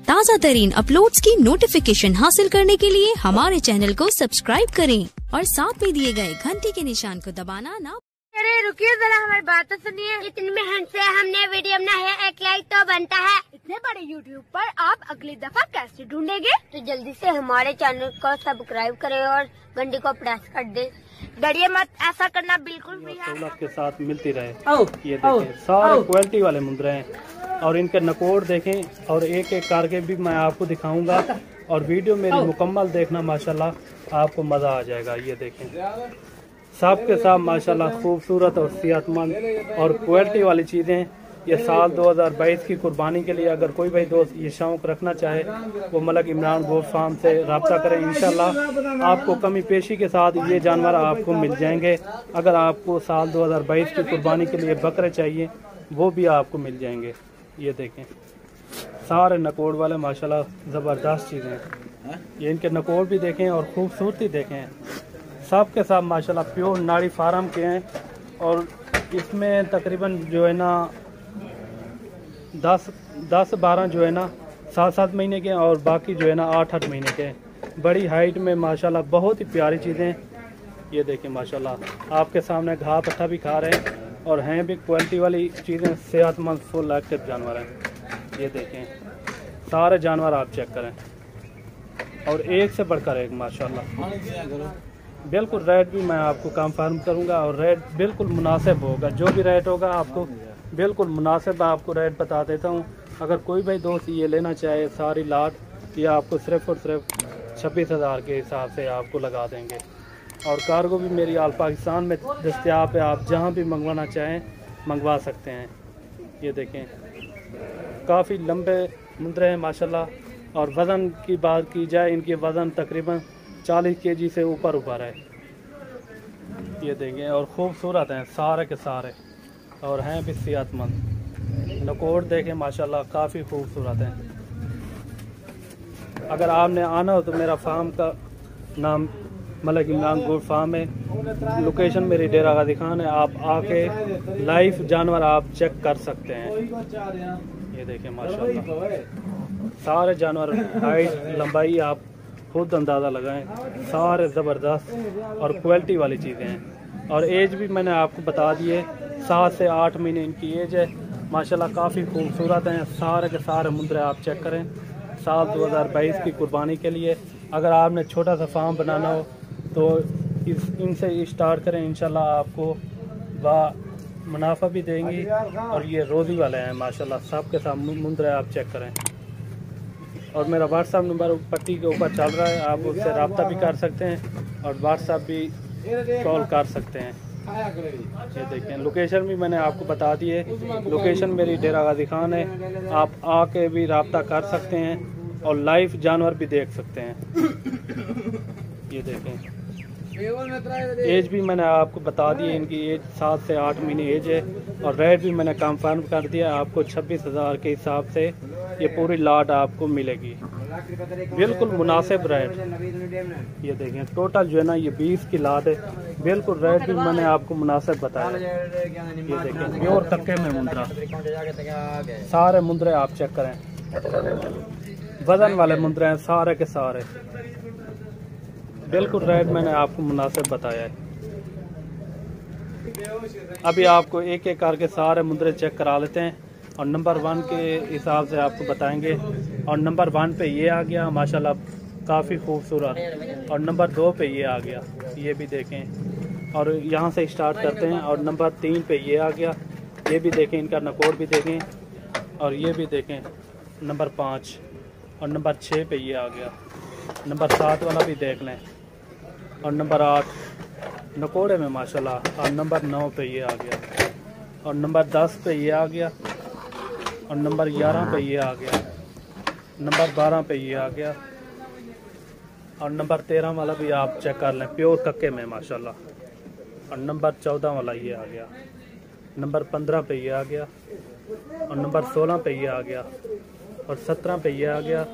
ताज़ा तरीन अपलोड्स की नोटिफिकेशन हासिल करने के लिए हमारे चैनल को सब्सक्राइब करें और साथ में दिए गए घंटी के निशान को दबाना ना। अरे रुकिए जरा, हमारी बात तो सुनिए। इतनी मेहनत से हमने वीडियो बनाया है, एक लाइक तो बनता है। इतने बड़े यूट्यूब पर आप अगली दफा कैसे ढूंढेंगे? तो जल्दी से हमारे चैनल को सब्सक्राइब करें और घंटी को प्रेस कर दे। डरिए मत, ऐसा करना बिल्कुल भी सहूलत के साथ मिलती रहे। ये देखें सारे क्वालिटी वाले मुंद्रे हैं और इनके नकोड़ देखें और एक एक करके भी मैं आपको दिखाऊंगा और वीडियो मेरी मुकम्मल देखना, माशाल्लाह आपको मज़ा आ जाएगा। ये देखें सब के साथ माशाल्लाह खूबसूरत और सेहतमंद और क्वालिटी वाली चीज़ें। ये साल 2022 की कुर्बानी के लिए अगर कोई भाई दोस्त ये शौक़ रखना चाहे वो मलक इमरान गोश्त फार्म से रब्ता करें। इंशाल्लाह आपको कमी पेशी के साथ ये जानवर आपको मिल जाएंगे। अगर आपको साल 2022 की कुर्बानी के लिए बकरे चाहिए वो भी आपको मिल जाएंगे। ये देखें सारे नकोड़ वाले माशाल्लाह ज़बरदस्त चीज़ें हैं। ये इनके नकोड़ भी देखें और खूबसूरती देखें। सब के साथ माशाल्लाह प्योर नाड़ी फार्म के हैं और इसमें तकरीबन जो है ना 10-12 जो है ना 7-7 महीने के और बाकी जो है ना 8-8 महीने के हैं। बड़ी हाइट में माशाल्लाह बहुत ही प्यारी चीज़ें। ये देखें माशाल्लाह आपके सामने घास पट्टा भी खा रहे हैं और हैं भी क्वालिटी वाली चीज़ें, सेहतमंद फुल एक्टिव जानवर हैं। ये देखें सारे जानवर आप चेक करें और एक से बढ़कर एक माशाल्लाह। बिल्कुल रेट भी मैं आपको कंफर्म करूंगा और रेट बिल्कुल मुनासिब होगा। जो भी रेट होगा आपको बिल्कुल मुनासिब आपको रेट बता देता हूं। अगर कोई भाई दोस्त ये लेना चाहे सारी लाट ये आपको सिर्फ़ और सिर्फ 26,000 के हिसाब से आपको लगा देंगे और कार्गो भी मेरी आल पाकिस्तान में दस्तयाब है। आप जहां भी मंगवाना चाहें मंगवा सकते हैं। ये देखें काफ़ी लंबे मुंद्रे हैं माशाल्लाह और वज़न की बात की जाए इनकी वज़न तकरीबन 40 kg से ऊपर है। ये देखें और खूबसूरत हैं सारे के सारे और हैं भी सेहतमंद। नकोड़ देखें माशाल्लाह काफ़ी खूबसूरत हैं। अगर आपने आना हो तो मेरा फार्म का नाम मलक इमरान गोश्त फार्म है। लोकेशन मेरी डेरा गाजी खान है। आप आके लाइव जानवर आप चेक कर सकते हैं। ये देखें माशाल्लाह सारे जानवर हाइट लंबाई आप खुद अंदाज़ा लगाएं। सारे ज़बरदस्त और क्वालिटी वाली चीज़ें हैं और एज भी मैंने आपको बता दी है। 7 से 8 महीने इनकी एज है। माशाल्लाह काफ़ी खूबसूरत हैं। सारे के सारे मुंद्रे आप चेक करें साल 2022 की कुर्बानी के लिए। अगर आपने छोटा सा फार्म बनाना हो तो इनसे स्टार्ट करें। इंशाल्लाह आपको मुनाफा भी देंगी और ये रोज़ी वाले हैं माशाल्लाह। सब के साथ मुंद्रे आप चेक करें और मेरा व्हाट्सअप नंबर पट्टी के ऊपर चल रहा है। आप उससे रब्ता भी कर सकते हैं और व्हाट्सअप भी कॉल कर सकते हैं। ये देखें लोकेशन भी मैंने आपको बता दी है। लोकेशन मेरी डेरा गाजी खान है। आप आके भी रब्ता कर सकते हैं और लाइव जानवर भी देख सकते हैं। ये देखें एज भी मैंने आपको बता दी है। इनकी एज 7 से 8 महीने एज है और रेट भी मैंने कंफर्म कर दिया। आपको 26,000 के हिसाब से ये पूरी लाट आपको मिलेगी बिल्कुल मुनासिब रेट। ये देखें टोटल जो है ना ये 20 की लाट है। बिल्कुल रेट भी मैंने आपको मुनासिब बताया। ये देखें प्योर तक्के में मुंद्रा सारे मुंद्रे आप चेक करें। वजन वाले मुंद्रे हैं सारे के सारे। बिल्कुल रेट मैंने आपको मुनासिब बताया है। अभी आपको एक एक करके सारे मुंद्रे चेक करा लेते हैं और नंबर 1 के हिसाब से आपको बताएंगे। और नंबर 1 पे ये आ गया माशाल्लाह काफ़ी खूबसूरत और नंबर 2 पे ये आ गया। ये भी देखें और यहाँ से स्टार्ट करते हैं और नंबर 3 पे ये आ गया। ये भी देखें इनका नकोड़ भी देखें और ये भी देखें नंबर 5 और नंबर 6 पे ये आ गया। नंबर 7 वाला भी देख लें और नंबर 8 नकोड़े में माशाल्लाह और नंबर 9 पे ये आ गया और नंबर 10 पे ये आ गया और नंबर 11 पे ये आ गया। नंबर 12 पे ये आ गया और नंबर 13 वाला भी आप चेक कर लें प्योर कक्के में माशाल्लाह और नंबर 14 वाला ये आ गया। नंबर 15 पे ये आ गया और नंबर 16 पे ये आ गया और 17 पे ये आ गया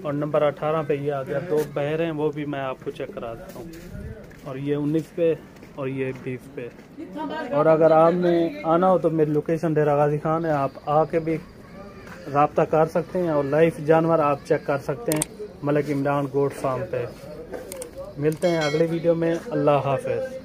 और नंबर 18 पे ये आ गया। 2 बहर हैं वो भी मैं आपको चेक करा देता हूँ और ये 19 पे और ये 20 पे। और अगर आपने आना हो तो मेरी लोकेशन डेरा गाजी खान है। आप आके भी रब्ता कर सकते हैं और लाइव जानवर आप चेक कर सकते हैं मलिक इमरान गोट फार्म पे। मिलते हैं अगले वीडियो में। अल्लाह हाफ़िज़।